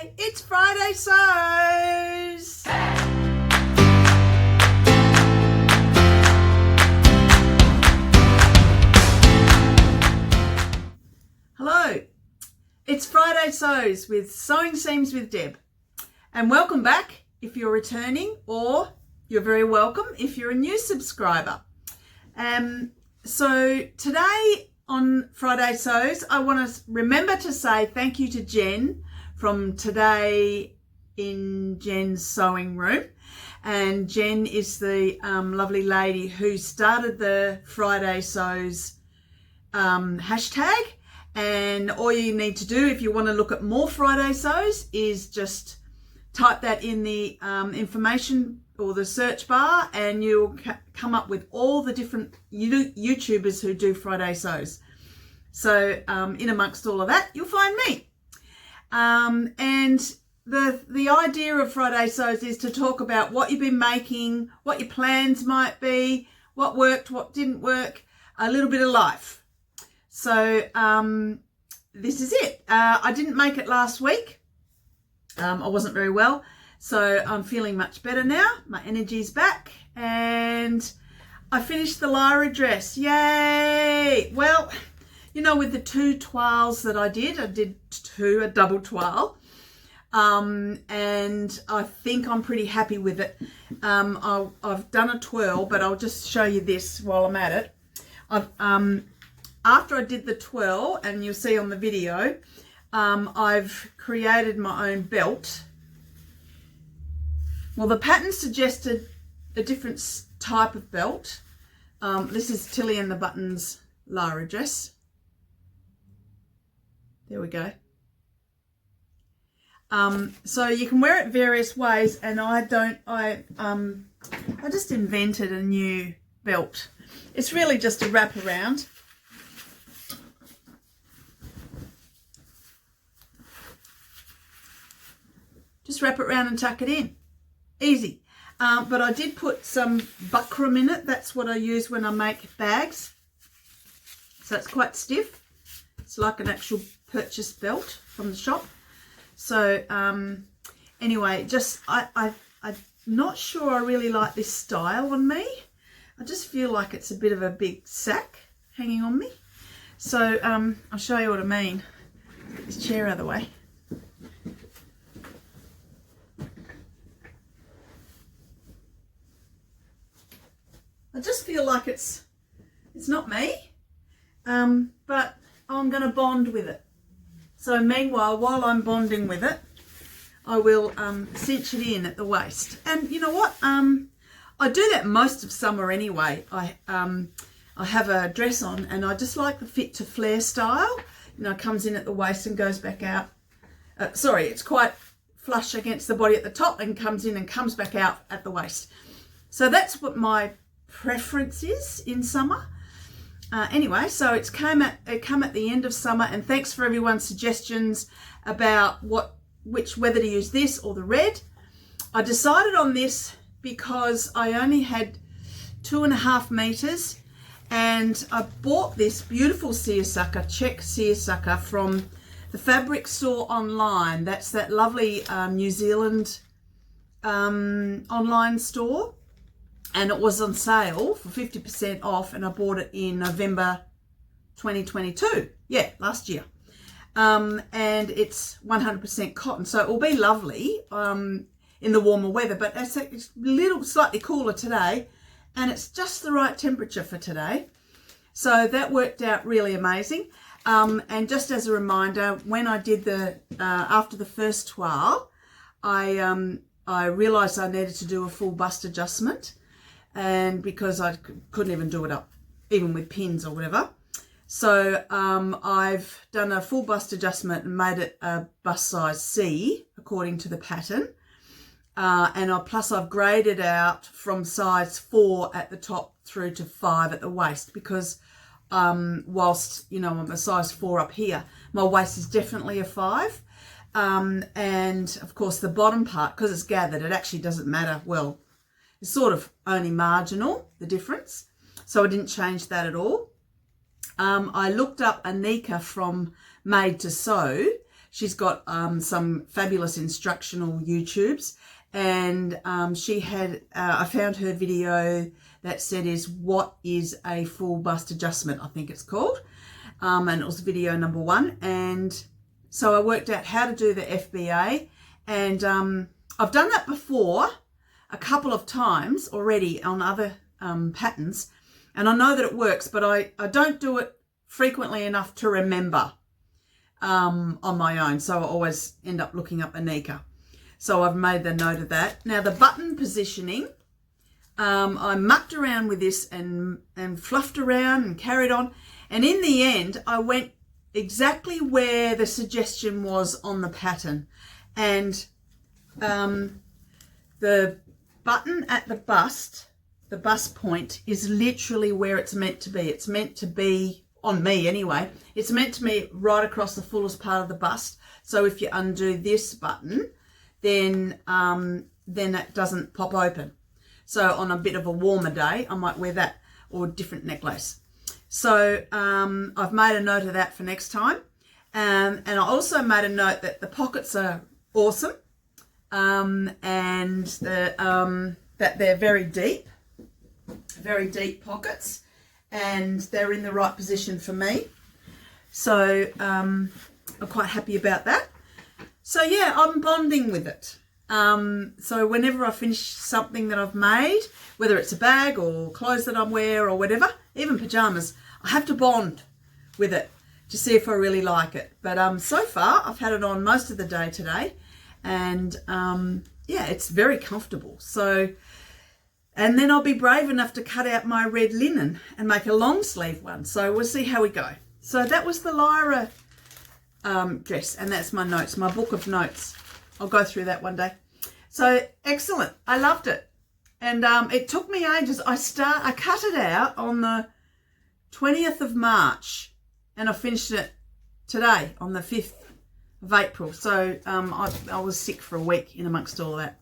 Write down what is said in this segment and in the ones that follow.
Friday. It's Friday Sews. Hello. It's Friday Sews with Sewing Seams with Deb. And welcome back if you're returning, or you're very welcome if you're a new subscriber. So today on Friday Sews, I want to remember to say thank you to Jen from Today in Jen's Sewing Room. And Jen is the lovely lady who started the Friday Sews hashtag. And all you need to do if you want to look at more Friday Sews is just type that in the information or the search bar, and you'll come up with all the different YouTubers who do Friday Sews. So in amongst all of that, you'll find me. And the idea of Friday Sews is to talk about what you've been making, what your plans might be, what worked, what didn't work, a little bit of life. So this is it. I didn't make it last week. I wasn't very well. So I'm feeling much better now. My energy's back. And I finished the Lara dress. Yay! Well, you know, with the two toiles that I did a double toile. And I think I'm pretty happy with it. I've done a twirl, but I'll just show you this while I'm at it. After I did the twirl, and you'll see on the video, I've created my own belt. Well, the pattern suggested a different type of belt. This is Tilly and the Buttons Lara dress. There we go. So you can wear it various ways, and I just invented a new belt. It's really just a wrap around. Just wrap it around and tuck it in. Easy. But I did put some buckram in it. That's what I use when I make bags. So it's quite stiff. It's like an actual purchase belt from the shop. So anyway, I'm not sure I really like this style on me. I just feel like it's a bit of a big sack hanging on me. So I'll show you what I mean. Get this chair out of the way. I just feel like it's not me, but I'm going to bond with it. So meanwhile, while I'm bonding with it, I will cinch it in at the waist. And you know what? I do that most of summer anyway. I have a dress on, and I just like the fit to flare style. You know, it comes in at the waist and goes back out. Sorry, it's quite flush against the body at the top and comes in and comes back out at the waist. So that's what my preference is in summer. Anyway, so it come at the end of summer, and thanks for everyone's suggestions about which whether to use this or the red. I decided on this because I only had 2.5 meters, and I bought this beautiful seersucker, check seersucker, from the fabric store online. That's that lovely New Zealand online store. And it was on sale for 50% off, and I bought it in November 2022. Yeah, last year. And it's 100% cotton, so it will be lovely in the warmer weather. But it's a little slightly cooler today, and it's just the right temperature for today. So that worked out really amazing. And just as a reminder, when I did after the first toile, I realised I needed to do a full bust adjustment. And because I couldn't even do it up, even with pins or whatever. So I've done a full bust adjustment and made it a bust size C, according to the pattern. Plus I've graded out from size 4 at the top through to 5 at the waist, because whilst, you know, I'm a size 4 up here, my waist is definitely a 5. And of course the bottom part, because it's gathered, it actually doesn't matter. Well, it's sort of only marginal, the difference. So I didn't change that at all. I looked up Anika from Made to Sew. She's got some fabulous instructional YouTubes, and she had, I found her video that said what is a full bust adjustment, I think it's called. And it was video number 1. And so I worked out how to do the FBA, and I've done that before a couple of times already on other patterns, and I know that it works, but I don't do it frequently enough to remember on my own, so I always end up looking up Anika. So I've made the note of that. Now the button positioning, I mucked around with this and fluffed around and carried on, and in the end I went exactly where the suggestion was on the pattern, and the button at the bust point is literally where it's meant to be. It's meant to be, on me anyway, it's meant to be right across the fullest part of the bust. So if you undo this button, then it doesn't pop open. So on a bit of a warmer day, I might wear that or a different necklace. So I've made a note of that for next time. And I also made a note that the pockets are awesome, and that they're very deep pockets, and they're in the right position for me. So I'm quite happy about that. So yeah, I'm bonding with it. So whenever I finish something that I've made, whether it's a bag or clothes that I wear or whatever, even pajamas, I have to bond with it to see if I really like it. But so far I've had it on most of the day today, and yeah, it's very comfortable. So, and then I'll be brave enough to cut out my red linen and make a long sleeve one. So we'll see how we go. So that was the Lyra dress, and that's my notes, my book of notes. I'll go through that one day. So excellent. I loved it. And it took me ages. I cut it out on the 20th of March, and I finished it today on the 5th of April. So I was sick for a week in amongst all that.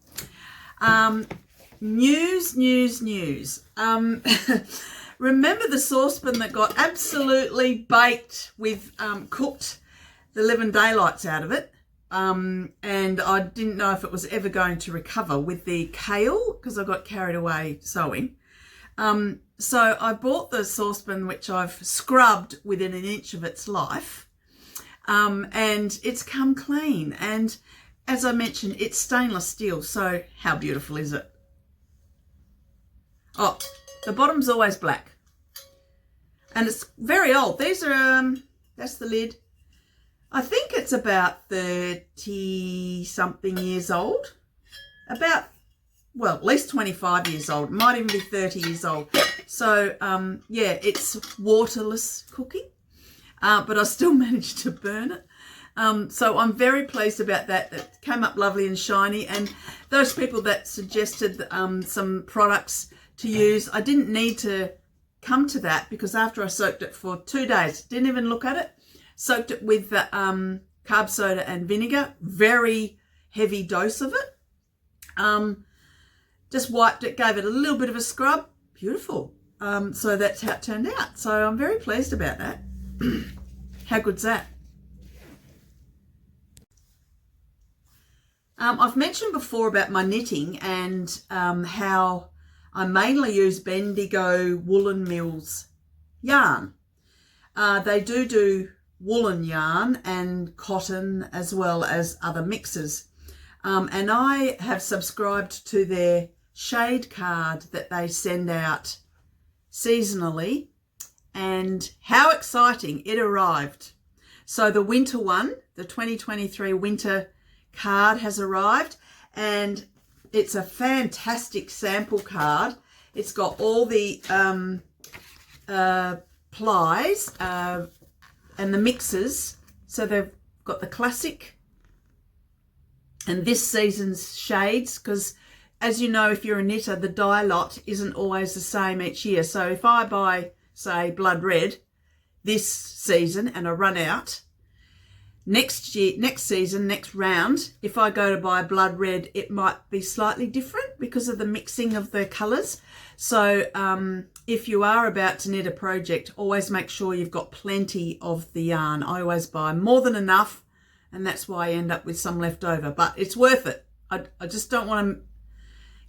News. Remember the saucepan that got absolutely baked with cooked the living daylights out of it? And I didn't know if it was ever going to recover with the kale because I got carried away sewing. So I bought the saucepan, which I've scrubbed within an inch of its life, and it's come clean. And as I mentioned, it's stainless steel. So how beautiful is it? Oh, the bottom's always black, and it's very old. These are, that's the lid. I think it's about 30 something years old, about, well, at least 25 years old, might even be 30 years old. So yeah, it's waterless cooking, but I still managed to burn it. So I'm very pleased about that. It came up lovely and shiny, and those people that suggested some products to use, I didn't need to come to that, because after I soaked it for 2 days, didn't even look at it, soaked it with the carb soda and vinegar, very heavy dose of it. Just wiped it, gave it a little bit of a scrub, beautiful. So that's how it turned out. So I'm very pleased about that. How good's that? I've mentioned before about my knitting and how I mainly use Bendigo Woollen Mills yarn. They do woolen yarn and cotton as well as other mixes. And I have subscribed to their shade card that they send out seasonally, and how exciting, it arrived. So the winter one, the 2023 winter card has arrived, and it's a fantastic sample card. It's got all the plies and the mixes. So they've got the classic and this season's shades, because as you know, if you're a knitter, the dye lot isn't always the same each year. So if I buy, say, blood red this season and I run out, next year, next season, next round, if I go to buy blood red, it might be slightly different because of the mixing of the colours. So if you are about to knit a project, always make sure you've got plenty of the yarn. I always buy more than enough, and that's why I end up with some left over, but it's worth it. I just don't want to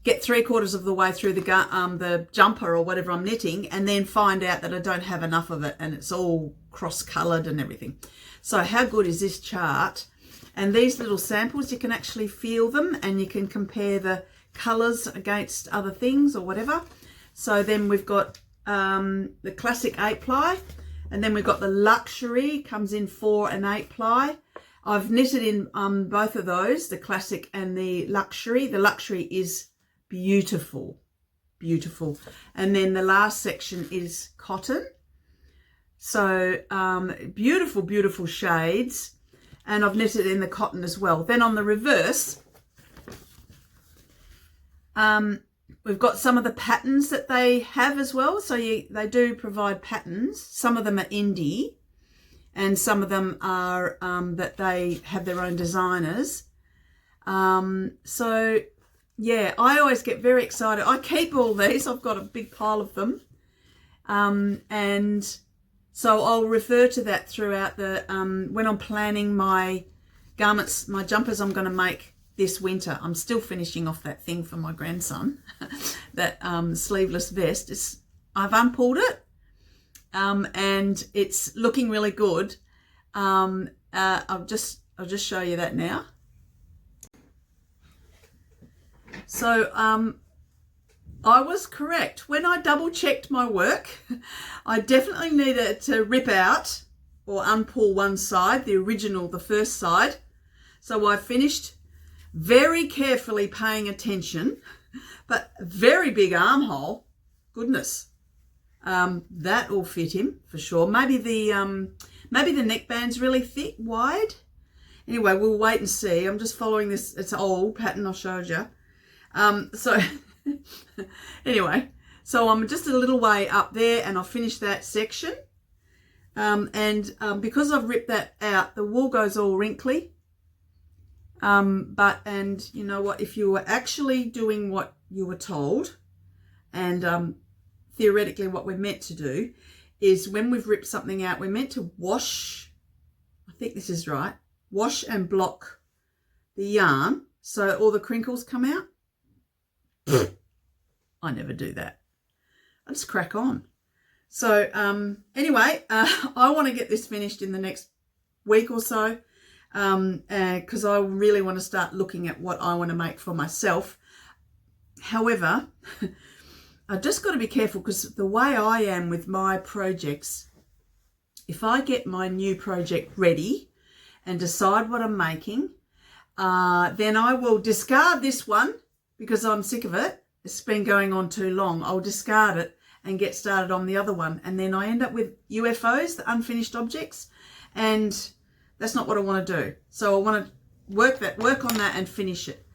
get 3/4 of the way through the jumper or whatever I'm knitting and then find out that I don't have enough of it and it's all cross-coloured and everything. So how good is this chart? And these little samples, you can actually feel them and you can compare the colours against other things or whatever. So then we've got the classic 8-ply, and then we've got the luxury, comes in 4 and 8-ply. I've knitted in both of those, the classic and the luxury. The luxury is beautiful, beautiful. And then the last section is cotton. So beautiful, beautiful shades. And I've knitted in the cotton as well. Then on the reverse, we've got some of the patterns that they have as well. So they do provide patterns. Some of them are indie and some of them are that they have their own designers. So yeah, I always get very excited. I keep all these. I've got a big pile of them. And so I'll refer to that throughout the, when I'm planning my garments, my jumpers I'm going to make this winter. I'm still finishing off that thing for my grandson, that sleeveless vest. I've unpulled it and it's looking really good. I'll just show you that now. So I was correct. When I double checked my work, I definitely needed to rip out or unpull one side, the original, the first side. So I finished very carefully paying attention, but very big armhole. Goodness. That will fit him for sure. Maybe the neckband's really thick, wide. Anyway, we'll wait and see. I'm just following this. It's an old pattern I showed you. So anyway, so I'm just a little way up there and I'll finish that section. Because I've ripped that out, the wool goes all wrinkly. And you know what, if you were actually doing what you were told, and theoretically what we're meant to do is when we've ripped something out, we're meant to wash, I think this is right, wash and block the yarn so all the crinkles come out. I never do that. I just crack on. So anyway, I want to get this finished in the next week or so, because I really want to start looking at what I want to make for myself. However, I've just got to be careful because the way I am with my projects, if I get my new project ready and decide what I'm making, then I will discard this one because I'm sick of it. It's been going on too long. I'll discard it and get started on the other one. And then I end up with UFOs, the unfinished objects. And that's not what I want to do. So I want to work on that and finish it.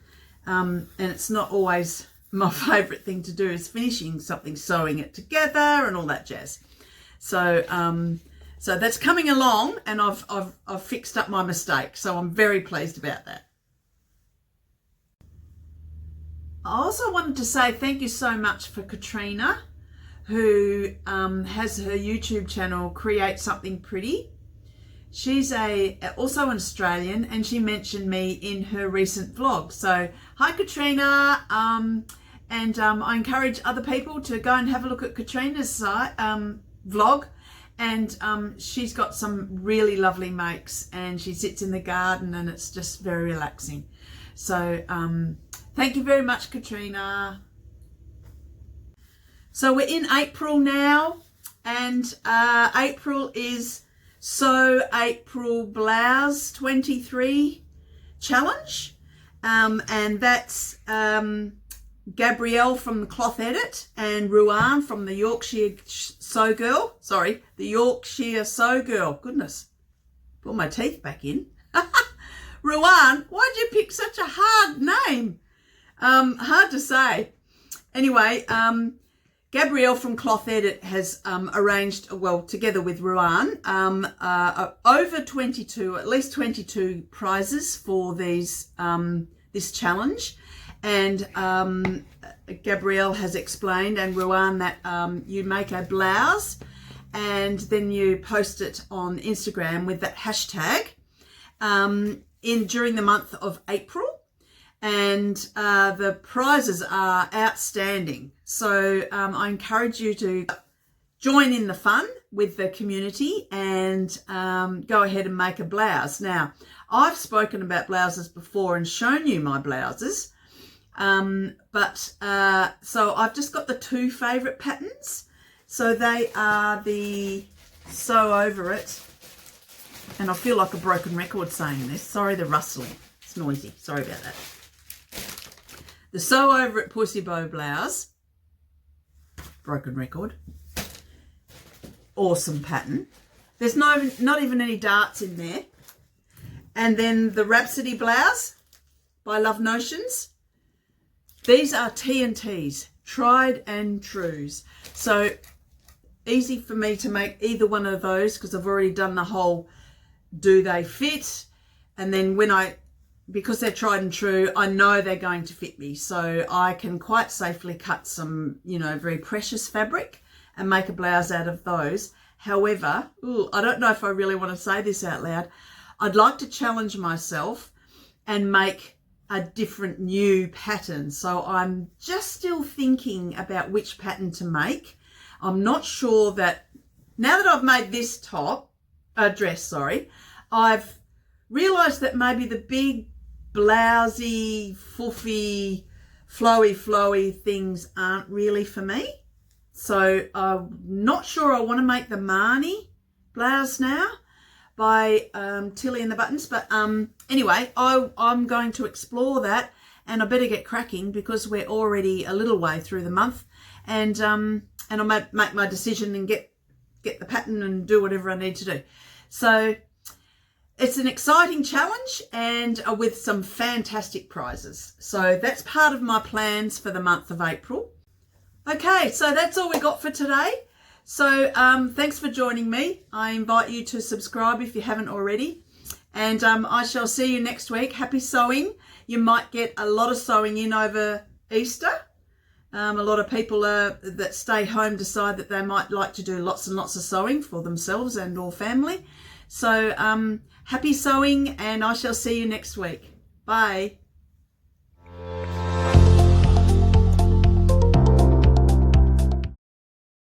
And it's not always my favourite thing to do is finishing something, sewing it together and all that jazz. So so that's coming along and I've fixed up my mistake. So I'm very pleased about that. I also wanted to say thank you so much for Katrina, who has her YouTube channel, Create Something Pretty. She's also an Australian and she mentioned me in her recent vlog. So hi Katrina, and I encourage other people to go and have a look at Katrina's vlog. And she's got some really lovely makes and she sits in the garden and it's just very relaxing. So thank you very much, Katrina. So we're in April now, and April is Sew April Blouse 23 challenge, and that's Gabrielle from the Cloth Edit and Ruan from the Yorkshire Sew Girl. Sorry, the Yorkshire Sew Girl. Goodness, put my teeth back in. Ruan, why'd you pick such a hard name? Hard to say. Anyway, Gabrielle from Cloth Edit has arranged, well, together with Ruan, over 22, at least 22 prizes for these this challenge. And Gabrielle has explained, and Ruan, that you make a blouse and then you post it on Instagram with that hashtag. during the month of April, and the prizes are outstanding. So I encourage you to join in the fun with the community and go ahead and make a blouse. Now, I've spoken about blouses before and shown you my blouses, so I've just got the two favourite patterns. So they are the Sew Over It, and I feel like a broken record saying this. Sorry, the rustling. It's noisy. Sorry about that. The Sew Over It Pussy Bow blouse. Broken record. Awesome pattern. There's not even any darts in there. And then the Rhapsody blouse by Love Notions. These are T&Ts, tried and trues. So easy for me to make either one of those because I've already done the whole do they fit, and then because they're tried and true, I know they're going to fit me, so I can quite safely cut some very precious fabric and make a blouse out of those. However, I don't know if I really want to say this out loud, I'd like to challenge myself and make a different new pattern. So I'm just still thinking about which pattern to make. I'm not sure that now that I've made this dress, I've realised that maybe the big blousy, foofy, flowy things aren't really for me. So I'm not sure I want to make the Marnie blouse now by Tilly and the Buttons. But anyway, I'm going to explore that, and I better get cracking because we're already a little way through the month, and I'll make my decision and get the pattern and do whatever I need to do. So it's an exciting challenge and with some fantastic prizes. So that's part of my plans for the month of April. Okay, so that's all we got for today. So thanks for joining me. I invite you to subscribe if you haven't already. And I shall see you next week. Happy sewing. You might get a lot of sewing in over Easter. A lot of people that stay home decide that they might like to do lots and lots of sewing for themselves and or family. So happy sewing, and I shall see you next week. Bye.